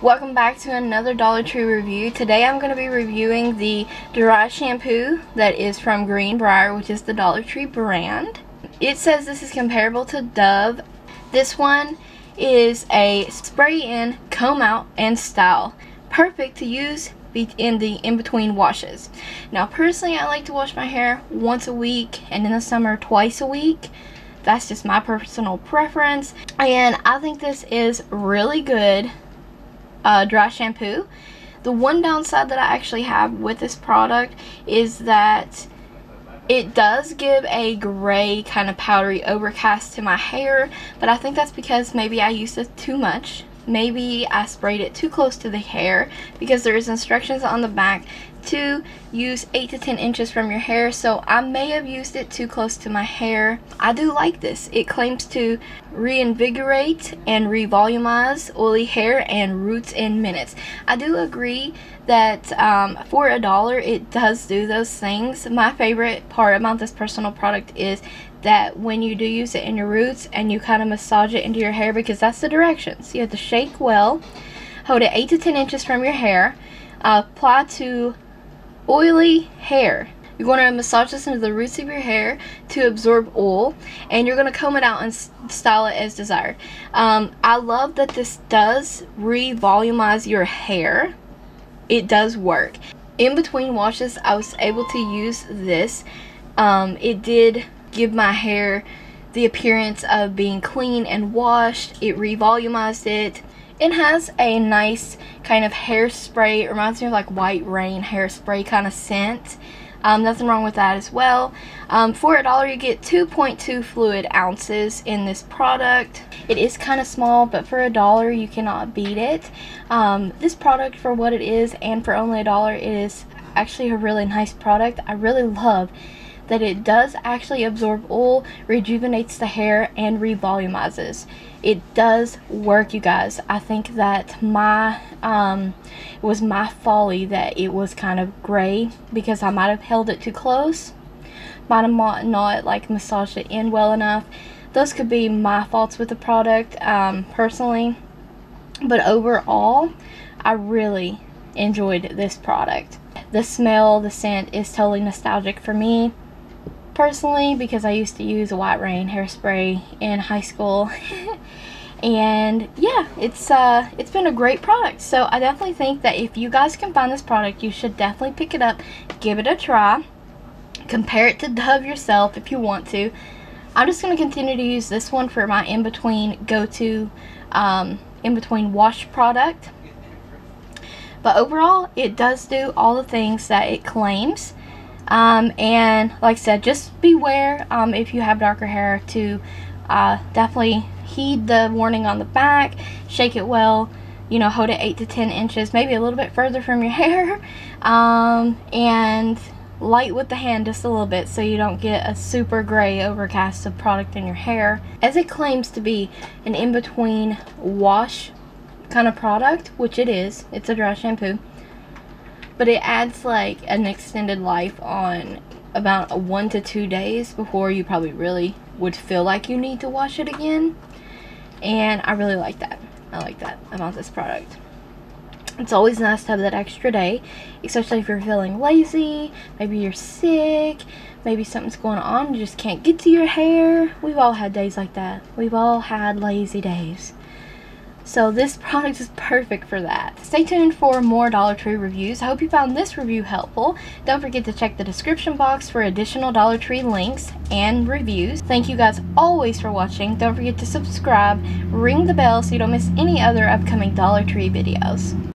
Welcome back to another Dollar Tree review. Today I'm going to be reviewing the dry shampoo that is from Greenbrier, which is the Dollar Tree brand. It says this is comparable to Dove. This one is a spray in, comb out, and style. Perfect to use in the in-between washes. Now personally, I like to wash my hair once a week, and in the summer twice a week. That's just my personal preference, and I think this is really good dry shampoo. The one downside that I actually have with this product is that it does give a gray kind of powdery overcast to my hair, but I think that's because maybe I used it too much. Maybe I sprayed it too close to the hair, because there is instructions on the back to use 8 to 10 inches from your hair, so I may have used it too close to my hair. I do like this. It claims to reinvigorate and revolumize oily hair and roots in minutes. I do agree that for $1 it does do those things. My favorite part about this personal product is that when you do use it in your roots and you kind of massage it into your hair, because that's the directions. You have to shake well, hold it 8 to 10 inches from your hair, apply to oily hair. You're going to massage this into the roots of your hair to absorb oil, and you're going to comb it out and style it as desired. I love that this does revolumize your hair. It does work. In between washes, I was able to use this. It did give my hair the appearance of being clean and washed. It revolumized it. It has a nice kind of hairspray. It reminds me of like White Rain hairspray kind of scent. Nothing wrong with that as well. For $1 you get 2.2 fluid ounces in this product. It is kind of small, but for $1 you cannot beat it. This product, for what it is and for only $1, it is actually a really nice product. I really love that it does actually absorb oil, rejuvenates the hair, and revolumizes. It does work, you guys. I think that it was my folly that it was kind of gray, because I might have held it too close, might have not like massaged it in well enough. Those could be my faults with the product, personally, but overall I really enjoyed this product. The smell, the scent is totally nostalgic for me personally, because I used to use a White Rain hairspray in high school. And yeah, it's been a great product. So I definitely think that if you guys can find this product, you should definitely pick it up, give it a try, compare it to Dove yourself if you want to. I'm just going to continue to use this one for my in-between go-to in-between wash product. But overall, it does do all the things that it claims. And like I said, just beware if you have darker hair to definitely heed the warning on the back. Shake it well, you know, hold it 8 to 10 inches, maybe a little bit further from your hair, and light with the hand just a little bit so you don't get a super gray overcast of product in your hair, as it claims to be an in-between wash kind of product, which it is. It's a dry shampoo, but it adds like an extended life on about 1 to 2 days before you probably really would feel like you need to wash it again. And I really like that. I like that about this product. It's always nice to have that extra day, especially if you're feeling lazy, maybe you're sick, maybe something's going on, you just can't get to your hair. We've all had days like that. We've all had lazy days. So this product is perfect for that. Stay tuned for more Dollar Tree reviews. I hope you found this review helpful. Don't forget to check the description box for additional Dollar Tree links and reviews. Thank you guys always for watching. Don't forget to subscribe, ring the bell so you don't miss any other upcoming Dollar Tree videos.